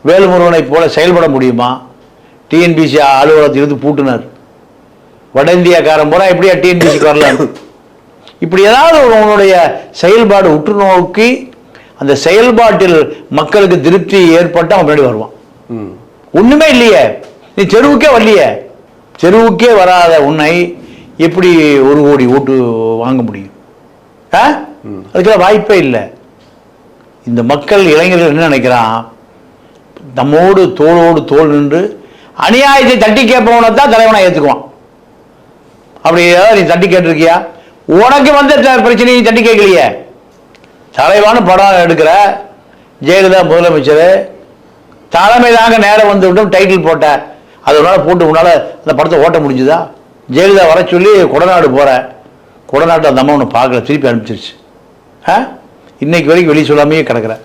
வேலுமுருகனை போல செயல்பட முடியுமா? டிஎன்பிசி அலுவலகத்தில் இருந்து பூட்டினார். வட இந்தியாக்காரன் பூரா எப்படியா டிஎன்பிசிக்கு வரலாம்? இப்படி ஏதாவது உன்னுடைய செயல்பாடு உற்று நோக்கி அந்த செயல்பாட்டில் மக்களுக்கு திருப்தி ஏற்பட்டு அவன் முன்னாடி வருவான். ஒண்ணுமே இல்லையே, நீ தெருவுக்கே வரலையே. தெருவுக்கே வராத உன்னை எப்படி 1 கோடி ஓட்டு வாங்க முடியும்? அதுக்கெல்லாம் வாய்ப்பே இல்லை. இந்த மக்கள் இளைஞர்கள் என்ன நினைக்கிறான், நம்மோடு தோளோடு தோல் நின்று அநியாயத்தை தட்டி கேட்பவனை தான் தலைவனை ஏற்றுக்குவான். அப்படி ஏதாவது நீ தட்டி கேட்டிருக்கியா? உனக்கு வந்து பிரச்சனையை தட்டி கேட்கலையே. தலைவான படம் எடுக்கிற ஜெயலலிதா முதலமைச்சர் தலைமை தாங்க நேரம் வந்து விட்டோம் டைட்டில் போட்ட, அதனால போட்டு உன்னால அந்த படத்தை ஓட்ட முடிஞ்சுதா? ஜெயலலிதா வர சொல்லி கொடநாடு போற, கொடநாட்டு அந்த அம்மா ஒன்று பார்க்கல, திருப்பி அனுப்பிச்சிருச்சு. இன்னைக்கு வரைக்கும் வெளியே சொல்லாமையே கிடக்குற.